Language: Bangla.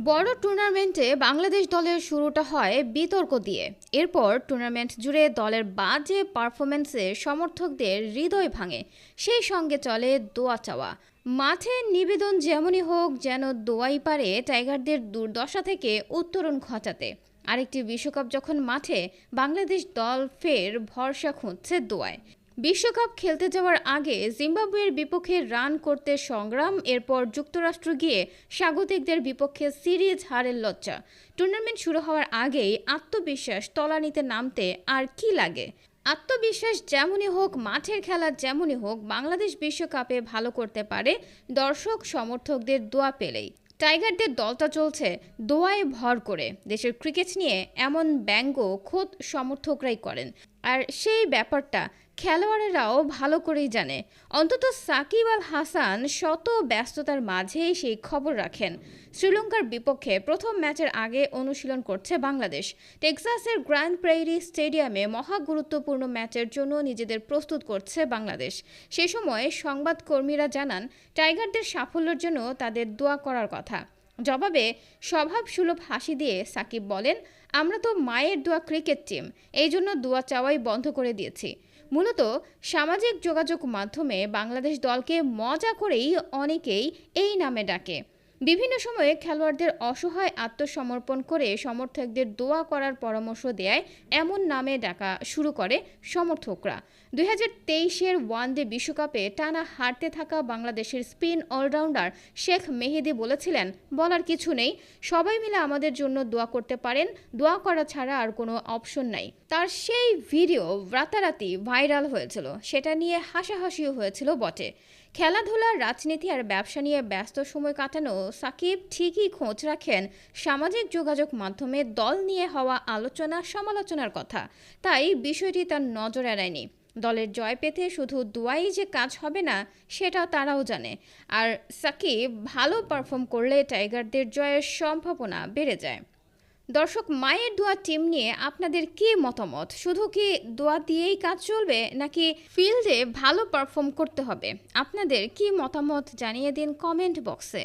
বড় টুর্নামেন্টে বাংলাদেশ দলের শুরুটা হয় বিতর্ক দিয়ে। এরপর টুর্নামেন্ট জুড়ে দলের বাজে পারফরম্যান্সে সমর্থকদের হৃদয় ভাঙে। সেই সঙ্গে চলে দোয়া চাওয়া। মাঠে নিবেদন যেমনই হোক, যেন দোয়াই পারে টাইগারদের দুর্দশা থেকে উত্তরণ ঘটাতে। আরেকটি বিশ্বকাপ যখন মাঠে, বাংলাদেশ দল ফের ভরসা খুঁজছে দোয়ায়। বিশ্বকাপ খেলতে যাওয়ার আগে জিম্বাবুয়ের বিপক্ষে রান করতে সংগ্রাম, এরপর যুক্তরাষ্ট্র গিয়ে স্বাগতিকদের বিপক্ষে সিরিজ হারের লজ্জা। টুর্নামেন্ট শুরু হওয়ার আগেই আত্মবিশ্বাস তলানিতে নামতে আর কি লাগে। আত্মবিশ্বাস যেমনই হোক, মাঠের খেলা যেমনই হোক, বাংলাদেশ বিশ্বকাপে ভালো করতে পারে দর্শক সমর্থকদের দোয়া পেলেই। টাইগারদের দলটা চলছে দোয়ায় ভর করে। দেশের ক্রিকেট নিয়ে এমন ব্যঙ্গ খোদ সমর্থকরাই করেন, আর সেই ব্যাপারটা খেলোয়াড়েরাও ভালো করেই জানে। অন্তত সাকিব আল হাসান শত ব্যস্ততার মাঝেই সেই খবর রাখেন। শ্রীলঙ্কার বিপক্ষে প্রথম ম্যাচের আগে অনুশীলন করছে বাংলাদেশ। টেক্সাসের গ্র্যান্ড প্রেইরি স্টেডিয়ামে মহা গুরুত্বপূর্ণ ম্যাচের জন্য নিজেদের প্রস্তুত করছে বাংলাদেশ। সে সময় সংবাদকর্মীরা জানান, টাইগারদের সাফল্যের জন্য তাদের দোয়া করার কথা। জবাবে স্বভাবসুলভ হাসি দিয়ে সাকিব বলেন, আমরা তো মায়ের দোয়া ক্রিকেট টিম, এই জন্য দোয়া চাওয়াই বন্ধ করে দিয়েছি। মূলত সামাজিক যোগাযোগ মাধ্যমে বাংলাদেশ দলকে মজা করেই অনেকেই এই নামে ডাকে। বিভিন্ন সময়ে খেলোয়াড়দের অসহায় আত্মসমর্পণ করে সমর্থকদের দোয়া করার পরামর্শ দেয় এমন নামে ডাকা শুরু করে সমর্থকরা। 2023-এর ওয়ানডে বিশ্বকাপে টানা হারতে থাকা বাংলাদেশের স্পিন অলরাউন্ডার শেখ মেহেদী বলেছিলেন, বলার কিছু নেই, সবাই মিলে আমাদের জন্য দোয়া করতে পারেন, দোয়া করা ছাড়া আর কোনো অপশন নাই। তার সেই ভিডিও রাতারাতি ভাইরাল হয়েছিল। সেটা নিয়ে হাসাহাসিও হয়েছিল বটে। খেলাধুলা, রাজনীতি আর ব্যবসা নিয়ে ব্যস্ত সময় কাটানো সাকিব ঠিকই খোঁজ রাখেন সামাজিক যোগাযোগ মাধ্যমে দল নিয়ে হওয়া আলোচনা সমালোচনার কথা। তাই বিষয়টি তার নজর এড়ায়নি। দলের জয় পেতে শুধু দোয়াই যে কাজ হবে না, সেটাও তারাও জানে। আর সাকিব ভালো পারফর্ম করলে টাইগারদের জয়ের সম্ভাবনা বেড়ে যায়। দর্শক, মায়ের দোয়া টিম নিয়ে আপনাদের কি মতামত? শুধু কি দোয়া দিয়েই কাজ চলবে, নাকি ফিল্ডে ভালো পারফর্ম করতে হবে? আপনাদের কি মতামত জানিয়ে দিন কমেন্ট বক্সে।